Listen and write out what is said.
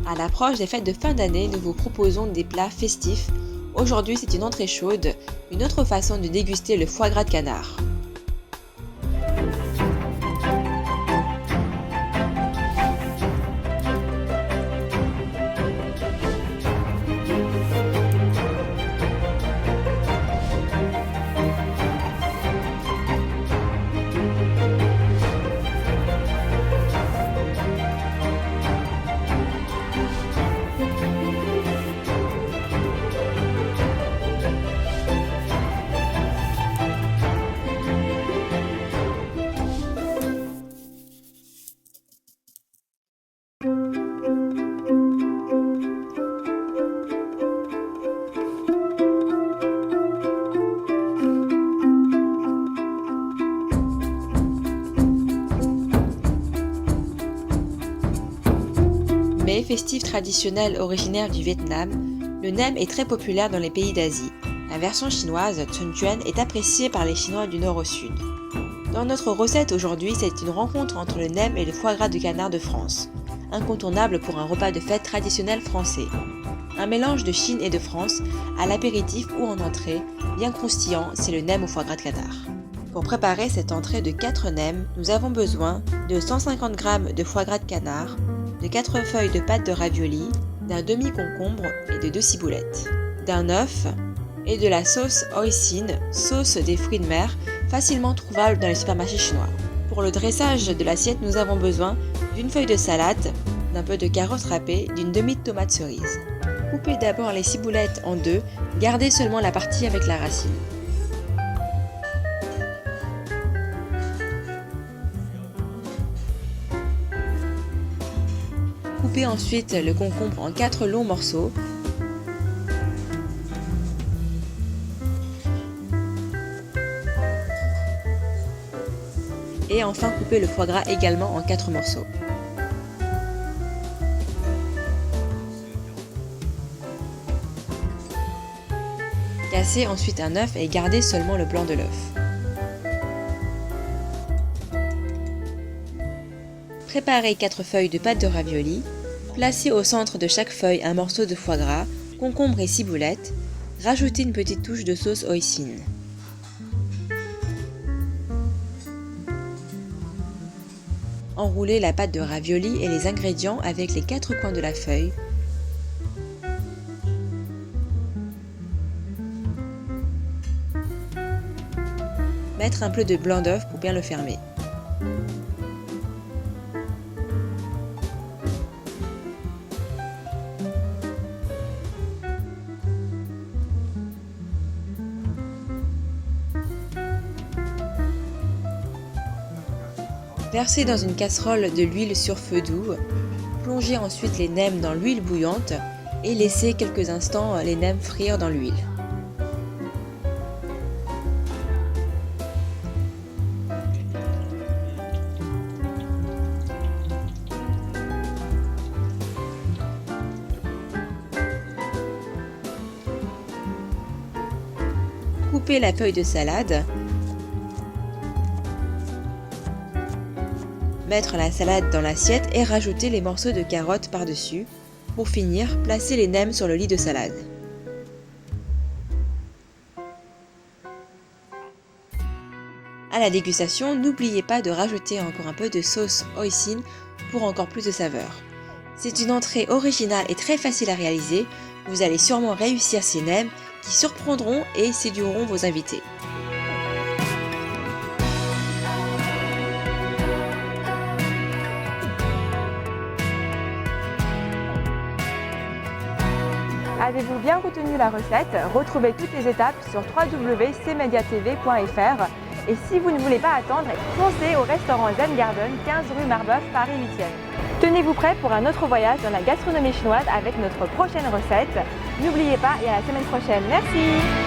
À l'approche des fêtes de fin d'année, nous vous proposons des plats festifs. Aujourd'hui, c'est une entrée chaude, une autre façon de déguster le foie gras de canard. Mets festif traditionnel originaire du Vietnam, le nem est très populaire dans les pays d'Asie. La version chinoise, Chun Chuan, est appréciée par les Chinois du nord au sud. Dans notre recette aujourd'hui, c'est une rencontre entre le nem et le foie gras de canard de France, incontournable pour un repas de fête traditionnel français. Un mélange de Chine et de France, à l'apéritif ou en entrée, bien croustillant, c'est le nem au foie gras de canard. Pour préparer cette entrée de 4 nems, nous avons besoin de 150 g de foie gras de canard, de 4 feuilles de pâte de ravioli, d'un demi-concombre et de 2 ciboulettes, d'un œuf et de la sauce hoisin, sauce des fruits de mer, facilement trouvable dans les supermarchés chinois. Pour le dressage de l'assiette, nous avons besoin d'une feuille de salade, d'un peu de carottes râpées, d'une demi de tomate cerise. Coupez d'abord les ciboulettes en deux, gardez seulement la partie avec la racine. Coupez ensuite le concombre en 4 longs morceaux. Et enfin coupez le foie gras également en 4 morceaux. Cassez ensuite un œuf et gardez seulement le blanc de l'œuf. Préparez 4 feuilles de pâte de ravioli. Placez au centre de chaque feuille un morceau de foie gras, concombre et ciboulette. Rajoutez une petite touche de sauce hoisin. Enroulez la pâte de ravioli et les ingrédients avec les 4 coins de la feuille. Mettre un peu de blanc d'œuf pour bien le fermer. Versez dans une casserole de l'huile sur feu doux, plongez ensuite les nems dans l'huile bouillante et laissez quelques instants les nems frire dans l'huile. Coupez la feuille de salade. Mettre la salade dans l'assiette et rajouter les morceaux de carottes par-dessus. Pour finir, placez les nems sur le lit de salade. À la dégustation, n'oubliez pas de rajouter encore un peu de sauce hoisin pour encore plus de saveur. C'est une entrée originale et très facile à réaliser. Vous allez sûrement réussir ces nems qui surprendront et séduiront vos invités. Avez-vous bien retenu la recette? Retrouvez toutes les étapes sur www.cmediatv.fr et si vous ne voulez pas attendre, foncez au restaurant Zen Garden, 15 rue Marbeuf, Paris 8e. Tenez-vous prêts pour un autre voyage dans la gastronomie chinoise avec notre prochaine recette. N'oubliez pas et à la semaine prochaine. Merci!